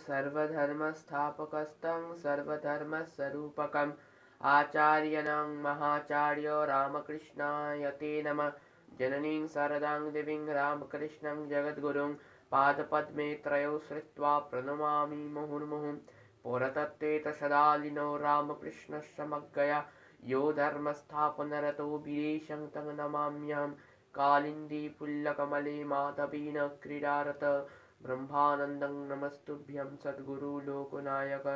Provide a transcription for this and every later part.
सर्वधर्मस्थापकस्तं सर्वधर्मस्वरूपकम् आचार्यनं महाचार्य रामकृष्णाय ते नमः। जननीं शारदां देवीं रामकृष्णं जगद्गुरुं पादपद्मे त्रयो श्रित्वा प्रणमामि मुहुर्मुहुः। पुरतत्तेतसदालिनो रामकृष्णस्य यो धर्मस्थापनरतो वीरेशं तं नमाम्यहम्। कालिन्दी पुल्लकमले माधवीन क्रीडारत ब्रह्मानन्दं नमस्तुभ्यं सद्गुरु लोकनायक।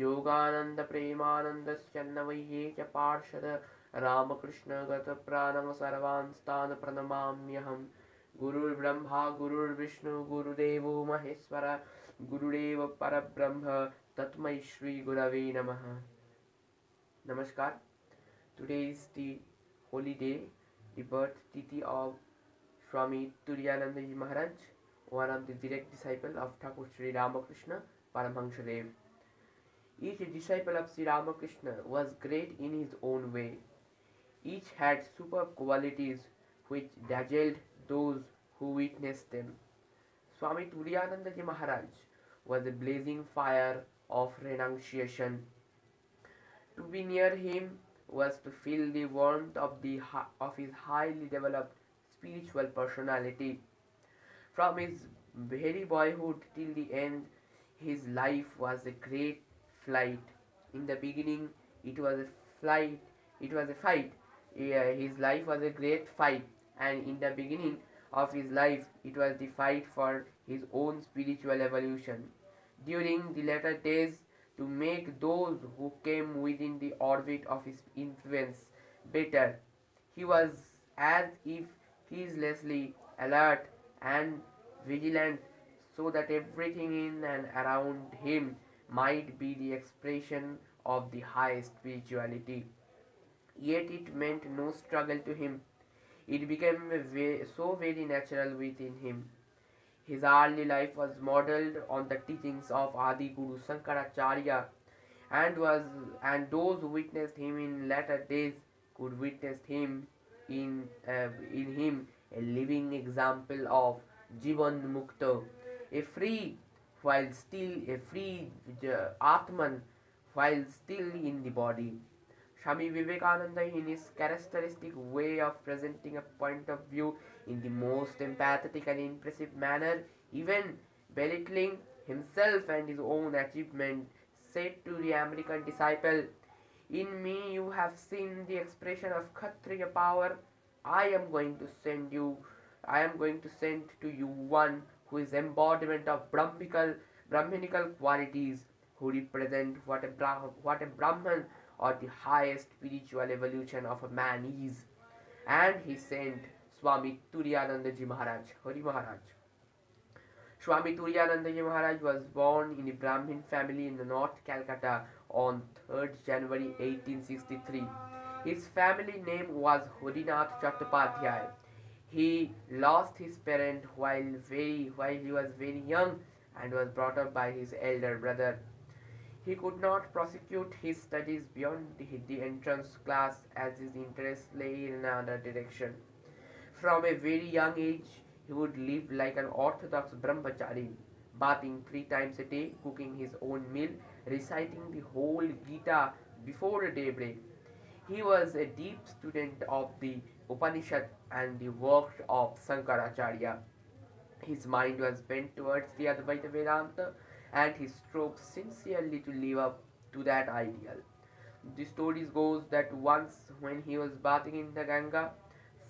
योगानन्द प्रेमानन्दश्चन्नवये च पार्षद रामकृष्ण गतप्राणं सर्वांस्तान् प्रणमाम्यहम्। गुरुर्ब्रह्मा गुरुर्विष्णु गुरुदेवो महेश्वर गुरुदेव परब्रह्म तस्मै श्री गुरवे नमः। Namaskar. Today is the holy day, the birth tithi of Swami Turiyanandaji Maharaj, one of the direct disciple of Thakur Sri Ramakrishna Paramahansadev. Each disciple of Sri Ramakrishna was great in his own way. Each had superb qualities which dazzled those who witnessed them. Swami Turiyanandaji Maharaj was a blazing fire of renunciation. To be near him was to feel the warmth of his highly developed spiritual personality. From his very boyhood till the end, his life was a great flight. In the beginning, it was a flight. It was a fight. His life was a great fight, and in the beginning of his life, it was the fight for his own spiritual evolution. During the latter days, to make those who came within the orbit of his influence better, he was as if ceaselessly alert and vigilant, so that everything in and around him might be the expression of the high spirituality. Yet it meant no struggle to him. It became so very natural within him. His early life was modelled on the teachings of Adi Guru Shankaracharya, and those who witnessed him in latter days could witness him in him a living example of Jivan Mukta, a free while still a free Atman while still in the body. Swami Vivekananda, in his characteristic way of presenting a point of view in the most empathetic and impressive manner, even belittling himself and his own achievement, said to the American disciple, "In me you have seen the expression of Kshatriya power. I am going to send you, I am going to send to you one who is embodiment of Brahminical qualities, who represent what a Brahman or the highest spiritual evolution of a man is." And he sent Swami Turiyanandaji Maharaj, Hari Maharaj. Swami Turiyanandaji Maharaj was born in a Brahmin family in North Calcutta on 3rd January 1863. His family name was Harinath Chattopadhyay. He lost his parent while he was very young and was brought up by his elder brother. He could not prosecute his studies beyond the entrance class as his interest lay in another direction. From a very young age, he would live like an orthodox brahmachari, bathing 3 times a day, cooking his own meal, reciting the whole Gita before daybreak. He was a deep student of the Upanishad and the works of Sankaracharya. His mind was bent towards the Advaita Vedanta, and he strove sincerely to live up to that ideal. The story goes that once when he was bathing in the Ganga,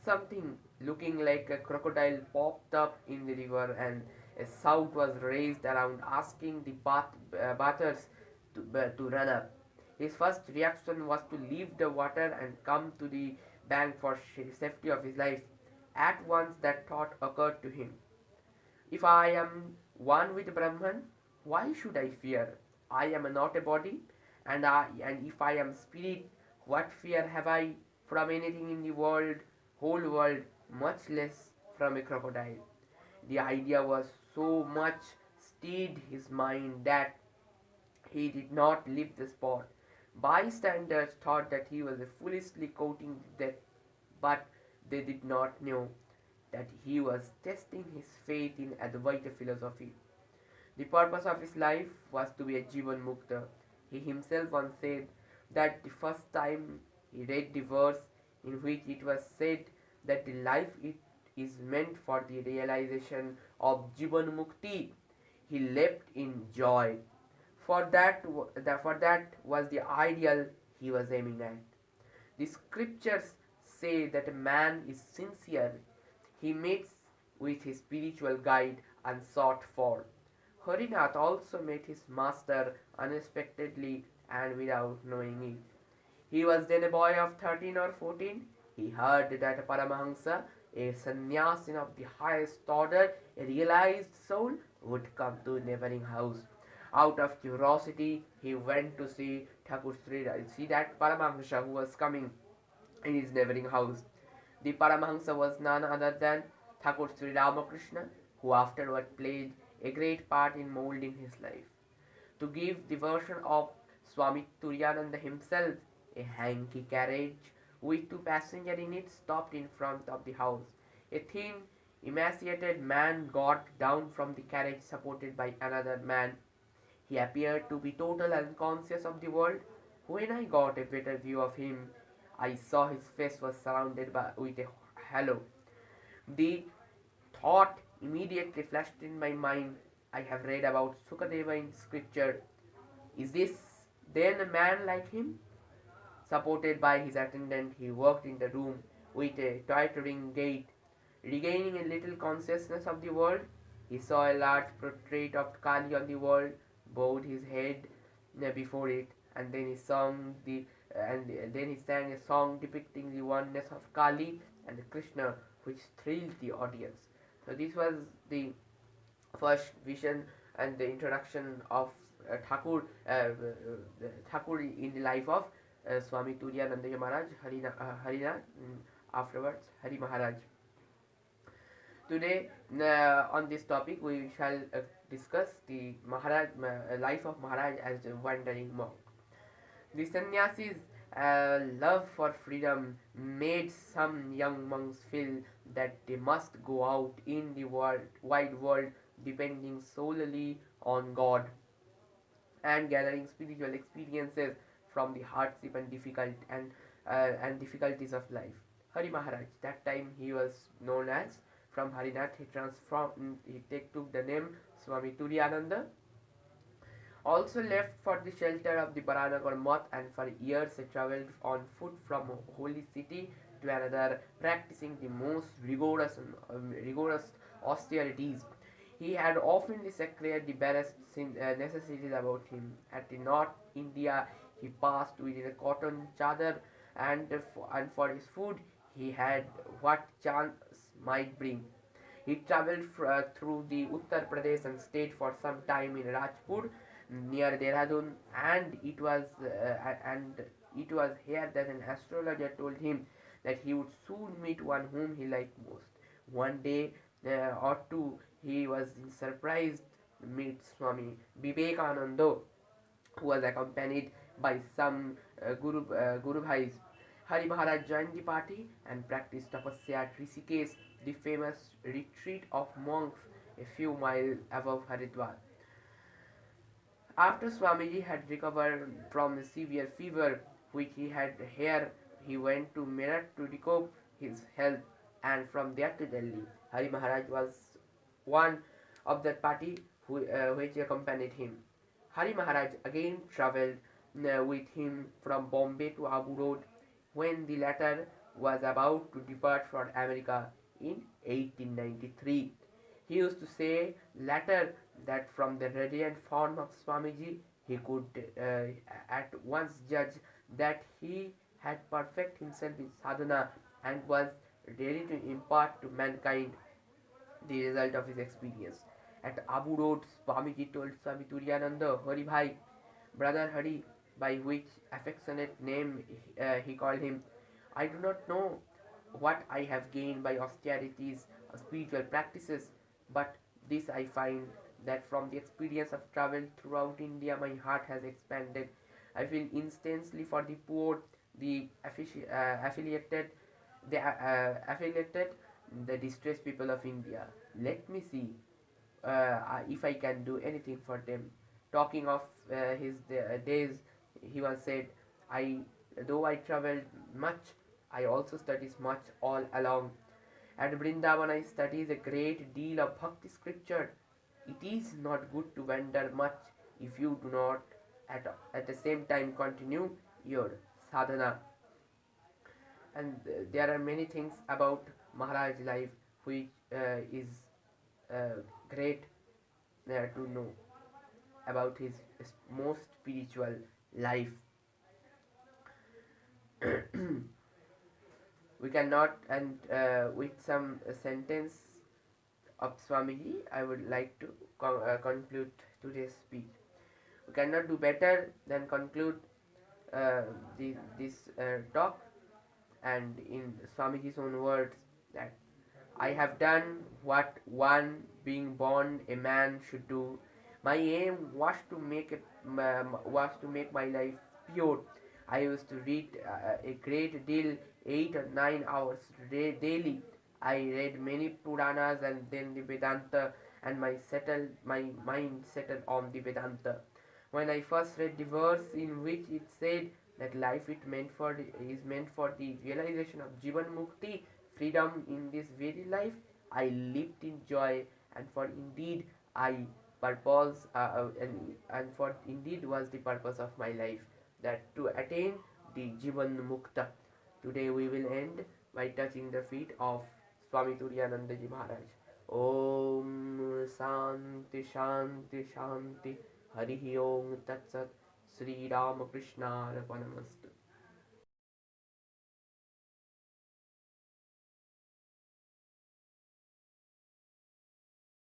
something looking like a crocodile popped up in the river, and a shout was raised around asking the bathers to run up. His first reaction was to leave the water and come to the bank for safety of his life. At once that thought occurred to him: if I am one with Brahman, why should I fear? I am not a body, and if I am spirit, what fear have I from anything in the whole world, much less from a crocodile? The idea was so much steadied his mind that he did not leave the spot. Bystanders thought that he was foolishly quoting that, but they did not know that he was testing his faith in Advaita philosophy. The purpose of his life was to be a Jivan Mukta. He himself once said that the first time he read the verse in which it was said that the life it is meant for the realization of Jivan Mukti, he leapt in joy. For that was the ideal he was aiming at. The scriptures say that a man is sincere. He meets with his spiritual guide unsought for. Harinath also met his master unexpectedly and without knowing it. He was then a boy of 13 or 14. He heard that a Paramahansa, a sannyasin of the highest order, a realized soul, would come to a neighboring house. Out of curiosity, he went to see Thakur Sri see that Paramahansa who was coming in his neighboring house. The Paramahansa was none other than Thakur Sri Ramakrishna, who afterward played a great part in molding his life. To give the version of Swami Turiyananda himself, a hanky carriage with two passengers in it stopped in front of the house. A thin, emaciated man got down from the carriage supported by another man. He appeared to be totally unconscious of the world. When I got a better view of him, I saw his face was surrounded with a halo. The thought immediately flashed in my mind. I have read about Sukadeva in scripture. Is this then a man like him? Supported by his attendant, he walked in the room with a tottering gait. Regaining a little consciousness of the world, he saw a large portrait of Kali on the wall, bowed his head before it, and then he sang a song depicting the oneness of Kali and Krishna, which thrilled the audience. So this was the first vision and the introduction of Thakur in the life of Swami Turiyananda Maharaj, Harinath, afterwards Hari Maharaj. Today, on this topic, we shall discuss the life of Maharaj as a wandering monk. The sannyasis' love for freedom made some young monks feel that they must go out in the wide world depending solely on God and gathering spiritual experiences from the hardship and difficulties of life. Hari Maharaj, that time he was known as from Harinath, he transformed, took the name Swami Turiyananda. Also left for the shelter of the Baranagar Math, and for years he travelled on foot from a holy city to another, practicing the most rigorous austerities. He had often declared the barest necessities about him. At the North India, he passed within a cotton chadar, and for his food, he had what chance might bring. He travelled through the Uttar Pradesh and stayed for some time in Rajpur near Dehradun, and it was here that an astrologer told him that he would soon meet one whom he liked most. One day or two, he was surprised to meet Swami Vivekananda, who was accompanied by some Guru Bhais. Hari Maharaj joined the party and practiced tapasya at Rishikesh, the famous retreat of monks a few miles above Haridwar. After Swamiji had recovered from the severe fever which he had here, he went to Meerut to recover his health, and from there to Delhi. Hari Maharaj was one of that party which accompanied him. Hari Maharaj again travelled with him from Bombay to Abu Road when the latter was about to depart for America in 1893. He used to say later that from the radiant form of Swamiji, he could at once judge that he had perfected himself in sadhana and was ready to impart to mankind the result of his experience. At Abu Road, Swamiji told Swami Turiyananda, Hari Bhai, Brother Hari, by which affectionate name he called him, I do not know what I have gained by austerities or spiritual practices, but this I find that from the experience of travel throughout India, my heart has expanded. I feel instantly for the poor, the affiliated, the distressed people of India. Let me see if I can do anything for them. Talking of his days, he was said, I though I traveled much, I also studies much all along. At Vrindavan I studies a great deal of bhakti scripture. It is not good to wander much if you do not at the same time continue your sadhana. And there are many things about Maharaj life which is uh, great to know about his most spiritual life. We cannot, and with some sentence of Swamiji, I would like to conclude today's speech. We cannot do better than conclude uh, this talk, and in Swamiji's own words, that I have done what one being born a man should do. My aim was to make my life pure. I used to read a great deal, 8 or 9 hours daily. I read many Puranas and then the Vedanta, and my mind settled on the Vedanta. When I first read the verse in which it said that life is meant for the realization of Jivan Mukti, freedom in this very life, I lived in joy, and for indeed I purpose and for indeed was the purpose of my life, that to attain the Jivan Mukta. Today we will end by touching the feet of Swami Turiyananda Ji Maharaj. Om Shanti Shanti Shanti Hari Om Tat Sat Sri Ramakrishna Arpanamastu.